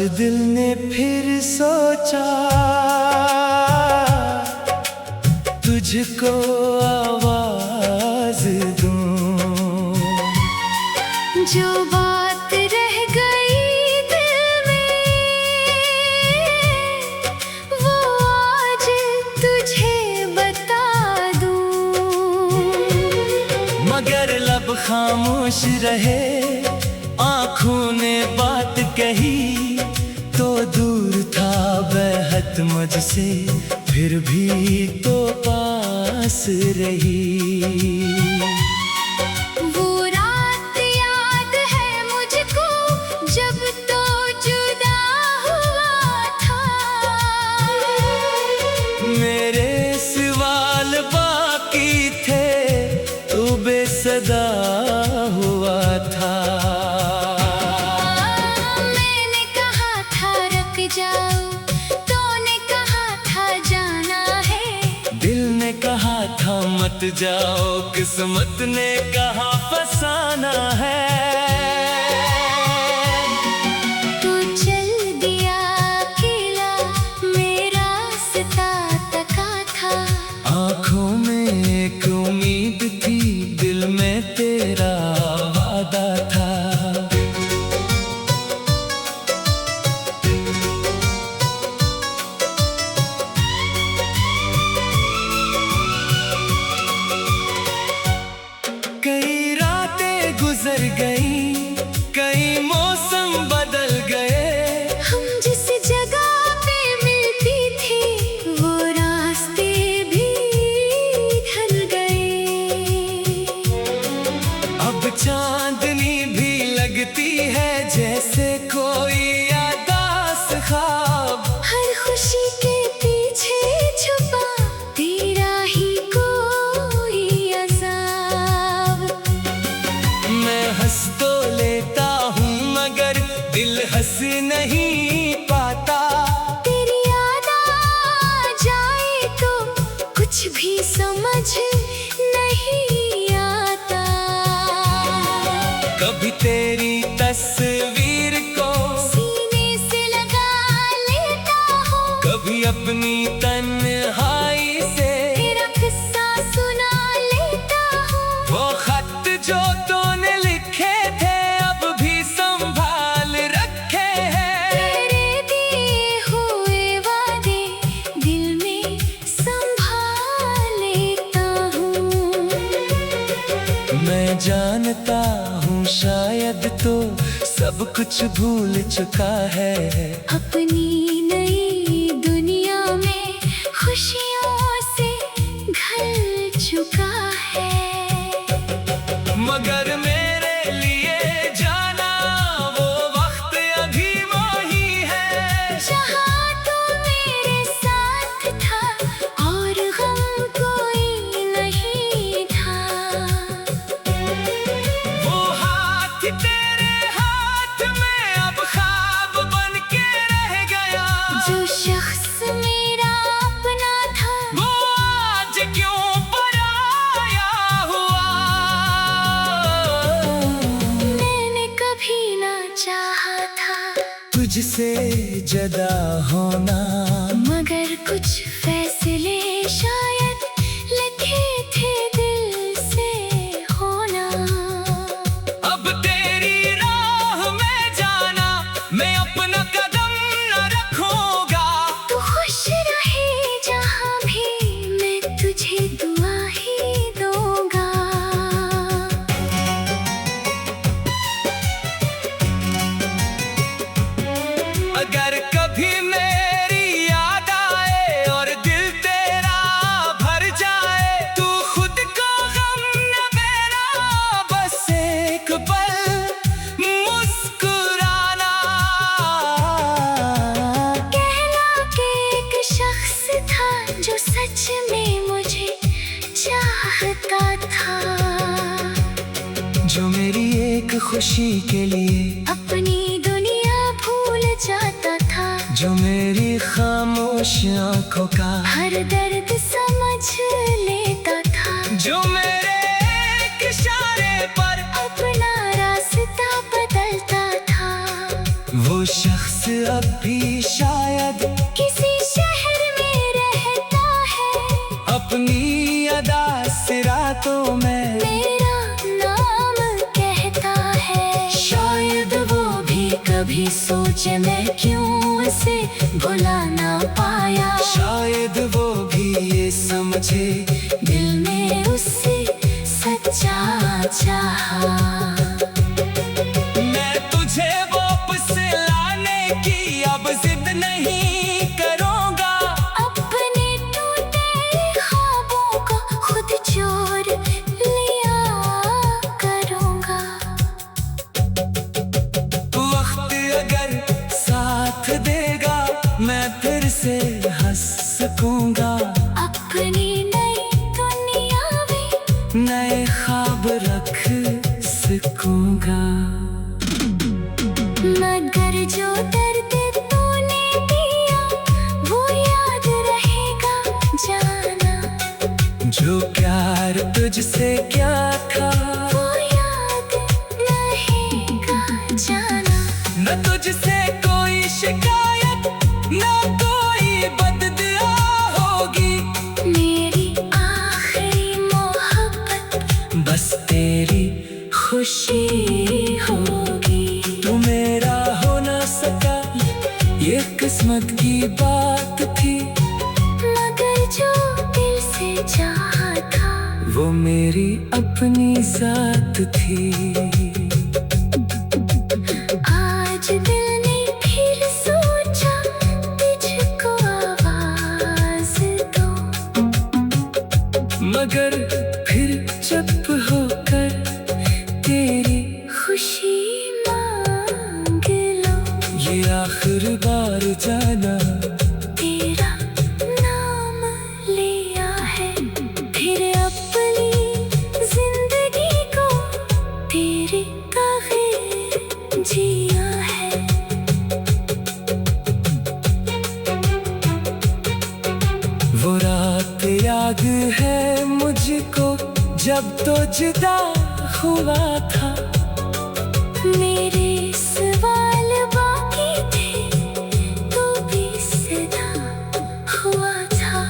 दिल ने फिर सोचा तुझको आवाज दूं। जो बात रह गई दिल में वो आज तुझे बता दूं। मगर लब खामोश रहे, आँखों ने बात कही तो दूर था बेहद मुझसे, फिर भी तो पास रही। वो रात याद है मुझको जब तो जुदा हुआ था। मेरे सवाल बाकी थे, तू बेसदा हुआ था। मैंने कहा था रुक जाओ, तूने कहा था जाना है। दिल ने कहा था मत जाओ, किस्मत ने कहा फसाना है। तू चल दिया अकेला, मेरा रास्ता तका था। आँखों में एक उम्मीद थी, दिल में तेरा वादा था। कई रातें गुजर गई, कई मौसम बदल गए। हम जिस जगह पे मिलती थी वो रास्ते भी ढल गए। अब चांदनी भी लगती है जैसे कोई याददाश्त ख्वाब। हर खुशी के पीछे छुपा तेरा ही कोई अज़ाब। मैं हंस तो लेता हूँ मगर दिल हंस नहीं पाता। तेरी याद आ जाए तो कुछ भी समझ नहीं आता। कभी तेरी तस्वीर को सीने से लगा लेता हूँ, कभी अपनी तन्हाई से तेरा किस्सा सुना लेता हूँ। वो खत जो तूने लिखे थे अब भी संभाल रखे हैं। तेरे दिए हुए वादे दिल में संभाल लेता हूँ। मैं जानता हूँ शायद तो सब कुछ भूल चुका है। अपनी नई दुनिया में खुशियों से घल चुका है। मगर मेरे लिए जाना वो वक्त अभी वही है। जहाँ तू मेरे साथ था और गम कोई नहीं था। वो हाथ तेरे हाथ में अब ख्वाब बन के रह गया। जो शख्स मेरा अपना था वो आज क्यों पराया हुआ। मैंने कभी ना चाहा था तुझसे जुदा होना, मगर कुछ फैसले शायद लिखे थे दिल से होना। अब तेरी राह में जाना मैं अपना कदम न रखूंगा। तू खुश रहे जहाँ भी मैं तुझे दुआ ही दूंगा। अगर कभी मेरी याद आए और दिल तेरा भर जाए, तू खुद को गम न देना, बस एक पल मुस्कुराना। कहना कि एक शख्स था जो सच में मुझे चाहता था। जो मेरी एक खुशी के लिए अपनी दुनिया भूल जाता था। जो मेरी खामोश आंखों का हर दर्द समझ लेता था। जो मेरे एक इशारे पर अपना रास्ता बदलता था। वो शख्स अपनी अदा से रातों में मेरा नाम कहता है। शायद वो भी कभी सोचे मैं क्यों उसे भुला ना पाया। शायद वो भी ये समझे दिल में उससे सच्चा चाहा। मैं तुझे वापस लाने की अब जिद नहीं करूँगा। अपने टूटे ख्वाबों को खुद चोर लिया करूँगा। वक्त अगर साथ देगा मैं फिर से हंस सकूँगा। अपनी नई दुनिया में नए ख्वाब रख सकूँगा। मगर जो दर्द तूने दिया वो याद रहेगा जाना। जो प्यार तुझसे क्या था वो याद रहेगा जाना। न तुझसे कोई शिकायत न कोई बददुआ होगी। मेरी आखिरी मोहब्बत बस तेरी खुशी होगी। तू मेरा हो ना सका ये किस्मत की बात थी। मगर जो दिल से चाहा था वो मेरी अपनी जात थी। आज दिल ने फिर सोचा तुझको आवाज दूं। मगर फिर चुप होकर तेरी खुशी मांग लो। ये आखिरी बार जाना। तेरा नाम लिया है फिर अपनी जिंदगी को तेरे बगैर जिया है। वो रात याद है मुझको जब तो जुदा हुआ था। मेरे सवाल बाकी थे तो भी सदा हुआ था।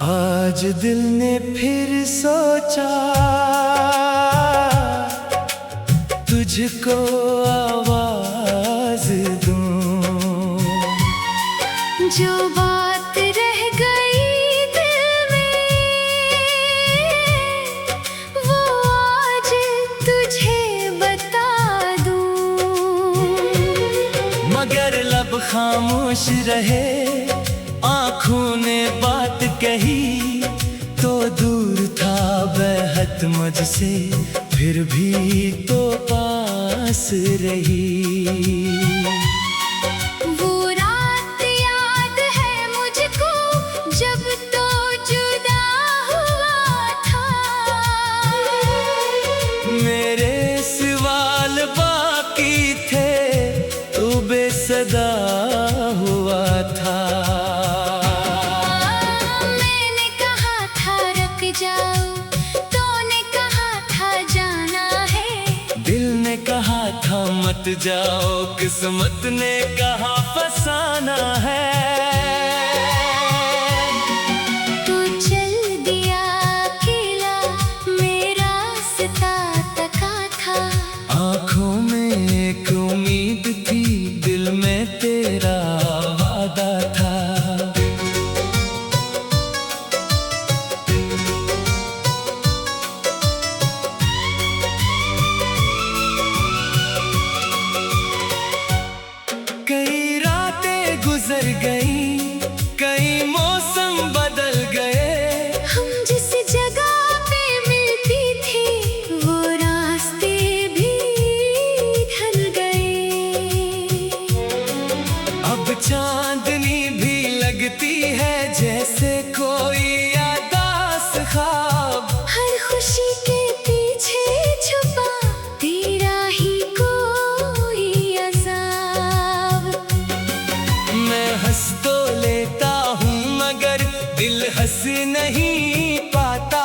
आज दिल ने फिर सोचा तुझको आवाज दूं। जो बात रह गई दिल में वो आज तुझे बता दूं। मगर लब खामोश रहे आँखों ने बात कही तो दूर था बेहद मुझसे फिर भी तो पास रही। वो रात याद है मुझको जब तो जुदा हुआ था। मेरे सवाल बाकी थे तू बेसदा हुआ था। मैंने कहा था रुक जाओ तूने कहा था जाना है। दिल ने कहा था मत जाओ किस्मत ने कहा फसाना है। तू चल दिया अकेला मेरा रास्ता तका था। आँखों में एक उम्मीद थी दिल में तेरा वादा था। कई रातें गुजर गई दिल हंस नहीं पाता।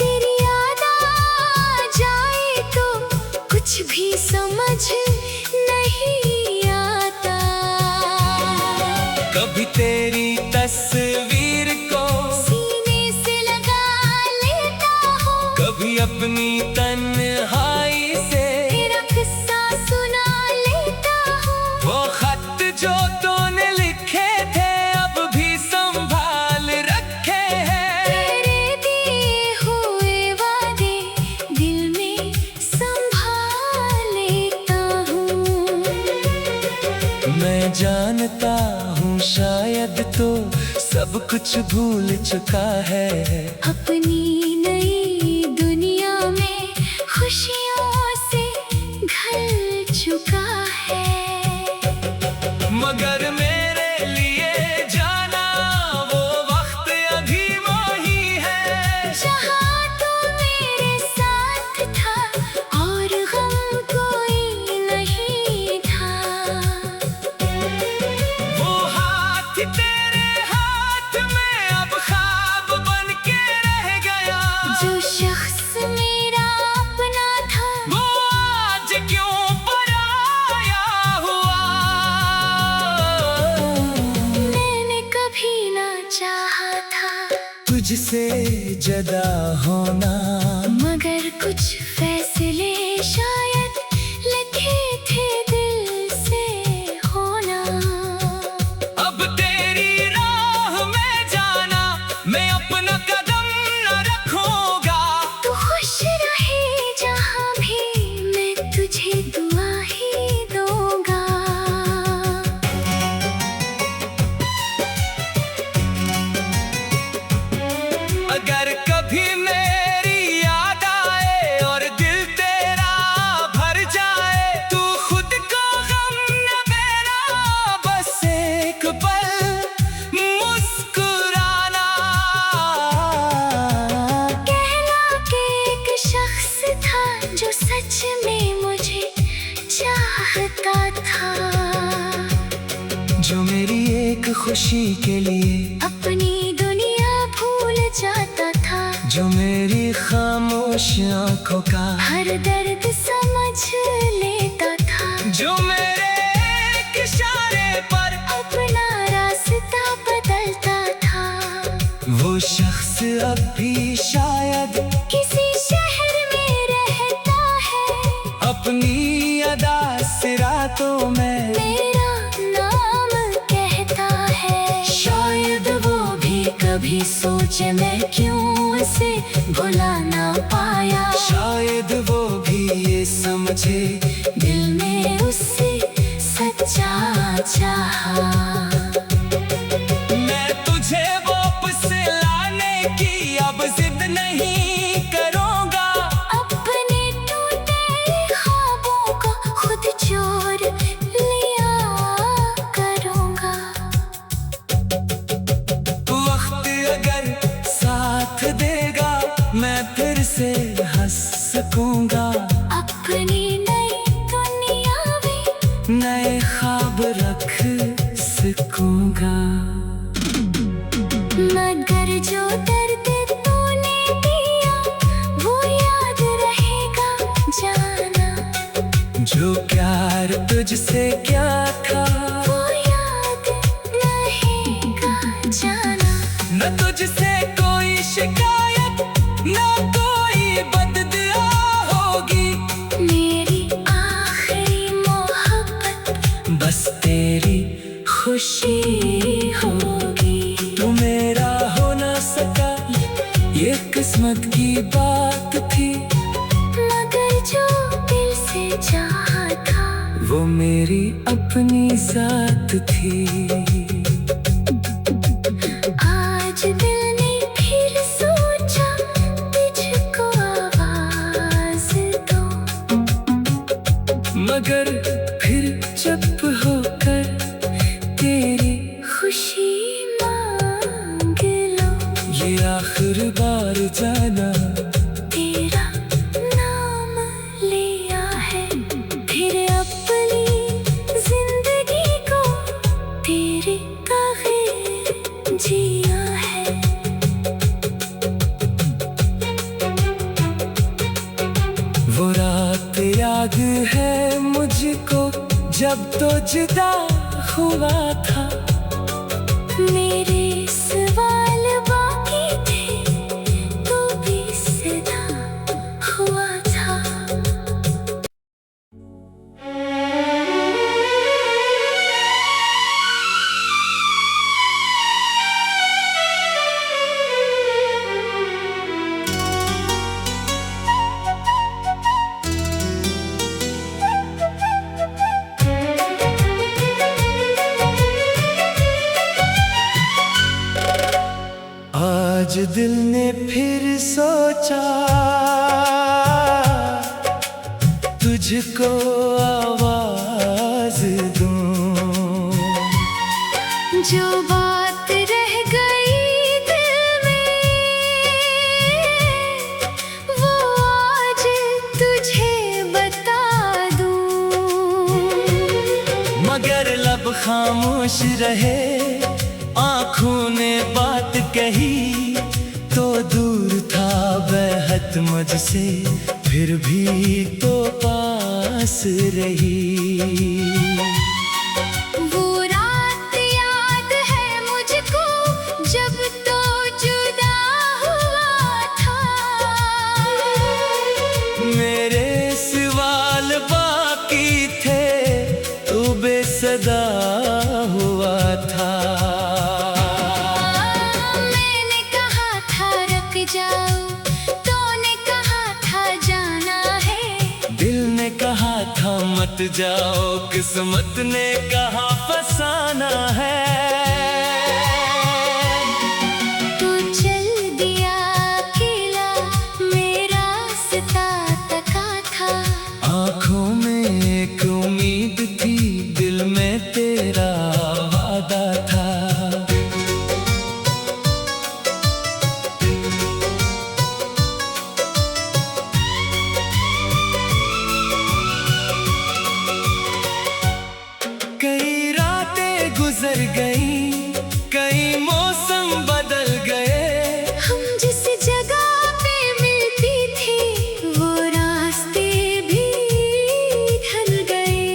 तेरी याद आ जाए तो कुछ भी समझ नहीं आता। कभी तेरी तस्वीर को सीने से लगा लेता हूँ, कभी अपनी तन्हाई से तेरा किस्सा सुना लेता हूँ। वो खत जो तूने लिखे थे अब भी संभाल रखे हैं। तेरे दिए हुए वादे दिल में संभाल लेता हूँ। मैं जानता हूँ शायद तो सब कुछ भूल चुका है। अपनी नई दुनिया में खुशियों से घल चुका है। मगर मेरे लिए जाना वो वक्त अभी वही है। जहाँ तू मेरे साथ था और गम कोई नहीं था। वो हाथ तेरे हाथ में अब ख्वाब बन के रह गया। जो शख्स मेरा अपना था वो आज क्यों पराया हुआ। मैंने कभी ना चाहा था तुझसे जुदा होना, मगर कुछ फैसले शायद लिखे थे दिल से होना। अब तेरी राह में जाना मैं अपना कदम न रखूंगा। तू खुश रहे जहाँ भी मैं तुझे दुआ ही दूंगा। अगर कभी मेरी याद आए और दिल तेरा भर जाए, तू खुद को गम न देना, बस एक पल मुस्कुराना। कहना कि एक शख्स था जो सच में मुझे चाहता था। जो मेरी एक खुशी के लिए अपनी दुनिया भूल जाता था। जो मेरी खामोश आंखों का हर दर्द समझ लेता था। जो मेरे एक इशारे पर अपना रास्ता बदलता था। वो शख्स अब भी शायद किसी शहर में रहता है। अपनी अदा से रातों में मेरा नाम कहता है। शायद वो भी कभी सोचे मैं क्यों उसे भुला ना पाया। शायद वो भी ये समझे दिल में उससे सच्चा चाहा। मैं तुझे वापस लाने की अब जिद नहीं करूंगा। अपने टूटे ख्वाबों को खुद चोर लिया करूंगा। वक्त अगर साथ देगा मैं फिर से हंस सकूंगा। अपनी नई दुनिया में नए ख्वाब रख सकूंगा। मगर जो दर्द तूने दिया वो याद रहेगा जाना। जो प्यार तुझसे क्या था वो याद रहेगा जाना। न तुझसे कोई शिकायत न कोई बददुआ होगी। मेरी आखिरी मोहब्बत बस तेरी खुशी होगी। तू मेरा हो ना सका ये किस्मत की बात थी। मगर जो दिल से चाहा था वो मेरी अपनी जात थी। आज दिल ने फिर सोचा तुझको आवाज दो। मगर फिर चुप होकर तेरी खुशी मांग लो। ये आखिरी बार जाना तेरा नाम लिया है। फिर अपनी जिंदगी को तेरे तागे जिया है। जब तो जुदा हुआ था। मेरे सवाल बाकी थे, तो भी सदा हुआ था। आज दिल ने फिर सोचा तुझको आवाज दूं। जो बात रह गई दिल में, वो आज तुझे बता दूं। मगर लब खामोश रहे, आँखों ने बात कही तो दूर था बेहद मुझसे, फिर भी तो पास रही। वो रात याद है मुझको, जब तो जुदा हुआ था। मेरे सवाल बाकी थे, तू बेसदा हुआ था। मैंने कहा था रुक जाओ, तूने कहा था जाना है। दिल ने कहा था मत जाओ, किस्मत ने कहा फसाना है। तू चल दिया अकेला, मेरा रास्ता तका था। आँखों में एक उम्मीद थी, दिल में तेरा वादा था। कई रातें गुजर गई, कई मौसम बदल गए। हम जिस जगह पे मिलती थी, वो रास्ते भी ढल गए।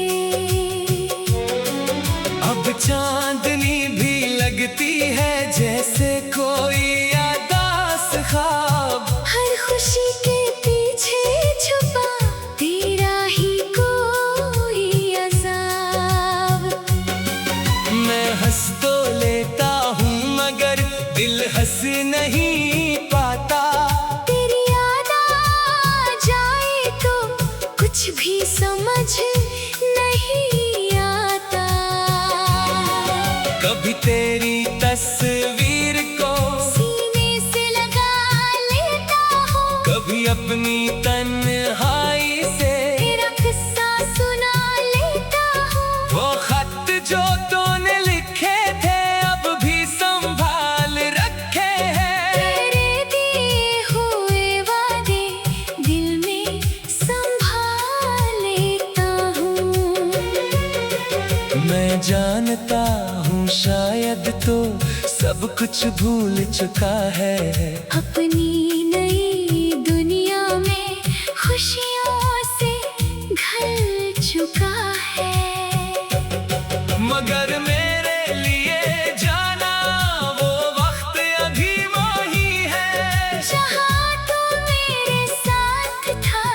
अब चांदनी भी लगती है जैसे कोई यादास ख्वाब। हर खुशी के पीछे छुपा तेरा ही कोई अज़ाब। मैं हंस तो लेता हूँ मगर दिल हंस नहीं पाता। तेरी याद आ जाए तो कुछ भी समझ नहीं आता। कभी तेरी तस्वीर को सीने से लगा लेता हूँ, कभी अपनी तन्हाई से तेरा किस्सा सुना लेता हूँ। वो खत जो तूने लिखे थे अब भी संभाल रखे हैं। तेरे दिए हुए वादे दिल में संभाल लेता हूँ। मैं जानता हूँ शायद तो सब कुछ भूल चुका है। अपनी नई दुनिया में खुशियों से घल चुका है। मगर मेरे लिए जाना वो वक्त अभी वही है। जहाँ तू मेरे साथ था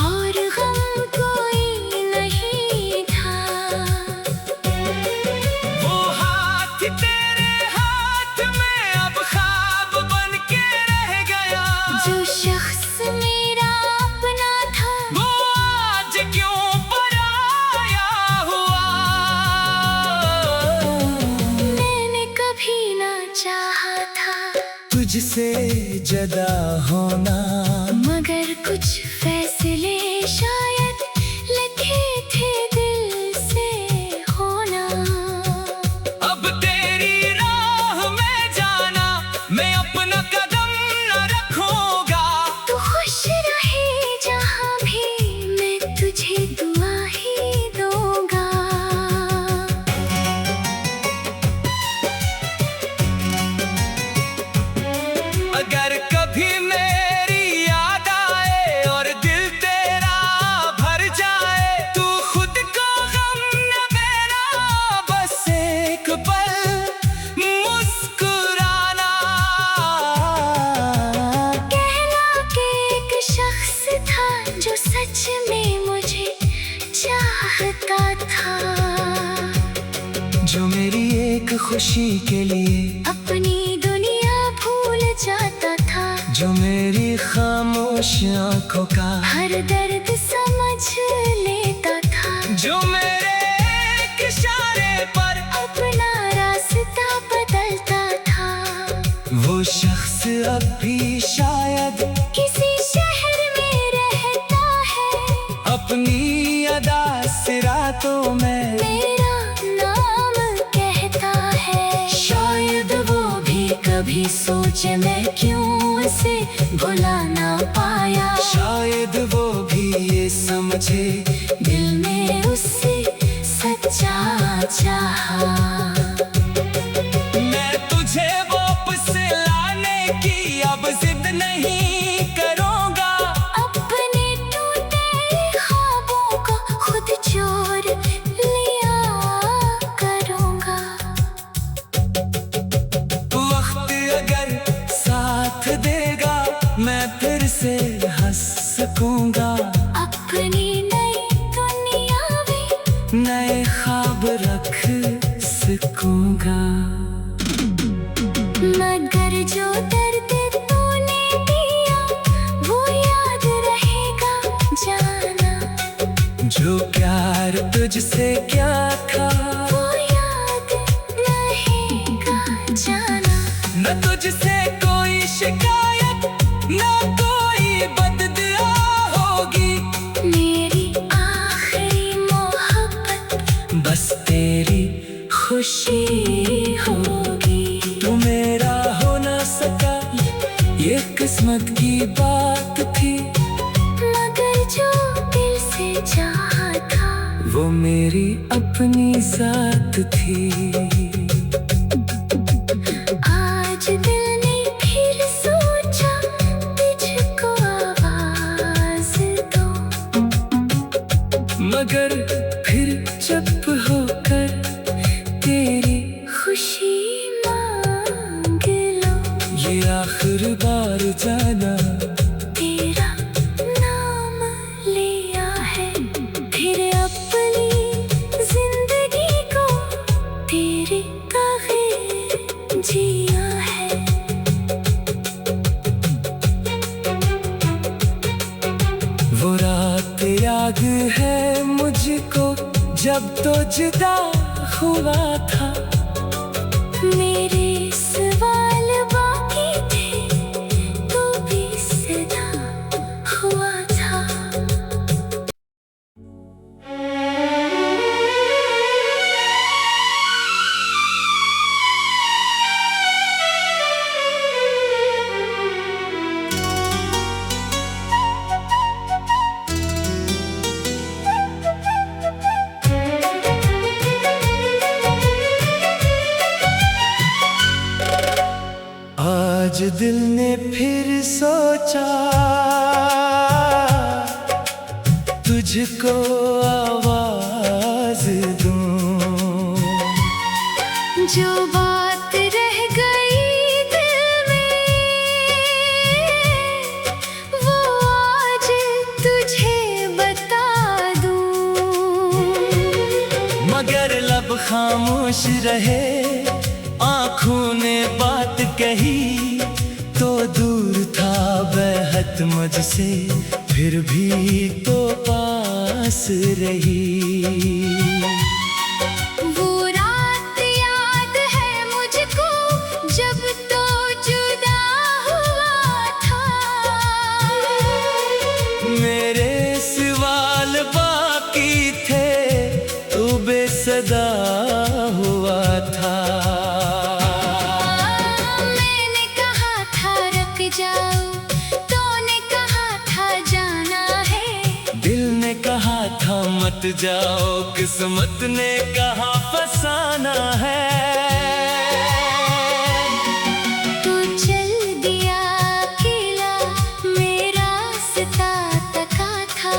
और गम कोई नहीं था। वो हाथ तेरे हाथ में अब ख्वाब बन के रह गया। जो शख्स मेरा अपना था, वो आज क्यों पराया हुआ। मैंने कभी ना चाहा था तुझसे जुदा होना, मगर कुछ फैसले शायद लिखे थे दिल से होना। अब तेरी राह में जाना, मैं अपना कदम न रखूंगा। तू खुश रहे जहाँ भी, मैं तुझे दुआ ही दूंगा। अगर कभी मेरी चाहता था, जो मेरी एक खुशी के लिए अपनी दुनिया भूल जाता था, जो मेरी खामोश आंखों का हर दर्द समझ लेता था, जो मेरे एक इशारे पर अपना रास्ता बदलता था। वो शख्स अब भी शायद किसी शहर में रहता है, अपनी अदा से रातों में मेरा नाम कहता है। शायद वो भी कभी सोचे मैं क्यों उसे भुला ना पाया, शायद वो भी ये समझे दिल में उससे सच्चा चाहा। मैं तुझे वापस लाने की अब जिद नहीं करूँगा, अपने टूटे ख्वाबों को खुद चोर लिया करूँगा। वक्त अगर साथ देगा मैं फिर से हंस सकूँगा, अपनी नई दुनिया में नए ख्वाब रख सकूँगा। मगर जो दर्द तूने दिया वो याद रहेगा जाना, जो प्यार तुझसे क्या था वो याद रहेगा जाना। न तुझसे कोई शिकायत न कोई बददुआ होगी, मेरी आखिरी मोहब्बत बस तेरी खुशी होगी। तू मेरा हो ना सका ये किस्मत की बात थी, मगर जो दिल से चाहा था वो मेरी अपनी जात थी। आज दिल ने फिर सोचा तुझको आवाज दो, मगर फिर चुप होकर तेरी खुशी मांग लो। ये आखिरी बार जाना तेरा नाम लिया है, फिर अपनी जिंदगी को तेरे बगैर जिया है। वो रात याद है मुझको जब तो जुदा हुआ था, मेरे सवाल बाकी थे तो भी सदा हुआ था। आज दिल ने फिर सोचा तुझको आवाज दूं, जो बात रह गई दिल में वो आज तुझे बता दूं, मगर लब खामोश रहे आँखों ने बात कही तो दूर था बेहद मुझसे फिर भी तो पास रही। वो रात याद है मुझको जब तो जुदा हुआ था, मेरे सवाल बाकी थे तू बेसदा हुआ था। मैंने कहा था रुक जाओ, तूने कहा था जाना है, दिल ने कहा था मत जाओ, किस्मत ने कहा फसाना है। तू चल दिया अकेला, मेरा रास्ता तका था,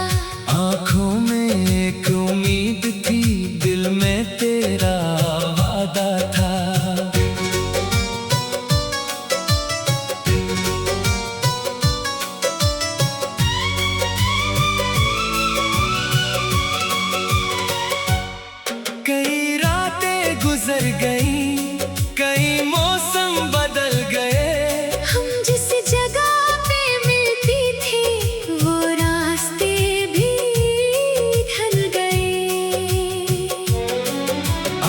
आँखों में एक उम्मीद थी, दिल में तेरा वादा था। कई रातें गुजर गई, कई मौसम बदल गए। हम जिस जगह पे मिलती थी वो रास्ते भी ढल गए।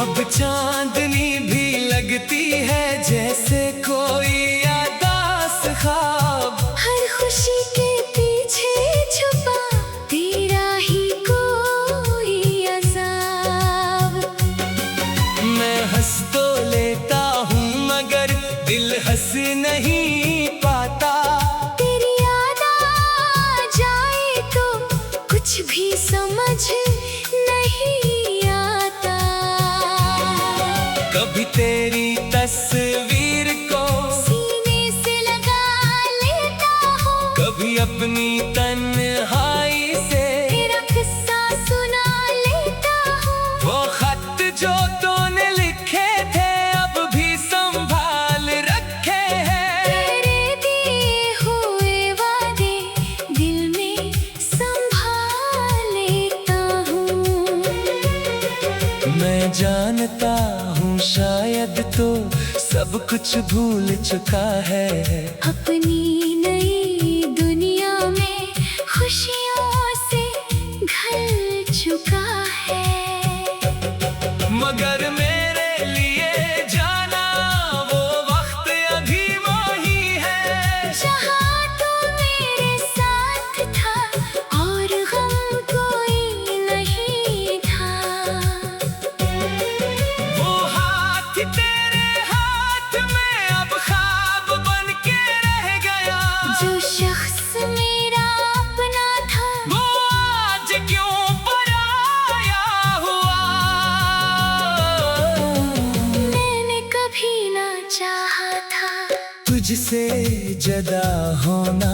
अब चांदनी भी लगती है जैसे कोई याददाश्त ख्वाब। हर खुशी के पीछे छुपा तेरा ही कोई अज़ाब। मैं हंस तो लेता हूँ मगर दिल हंस नहीं पाता। तेरी याद आ जाए तो कुछ भी समझ नहीं आता। कभी तेरी तस्वीर को सीने से लगा लेता हूँ, कभी अपनी तन्हाई से तेरा किस्सा सुना लेता हूँ। वो खत जो तूने लिखे थे अब भी संभाल रखे हैं। तेरे दिए हुए वादे दिल में संभाल लेता हूँ। मैं जानता हूँ शायद तो सब कुछ भूल चुका है। अपनी नई दुनिया में खुशियों से ढल चुका है। मगर मेरे लिए जाना वो वक्त अभी वही है। जहाँ तू मेरे साथ था और गम कोई नहीं था। वो हाथ तेरे हाथ में अब ख्वाब बन के रह गया। जो शख्स मेरा अपना था वो आज क्यों पराया हुआ। मैंने कभी ना चाहा था तुझसे जुदा होना।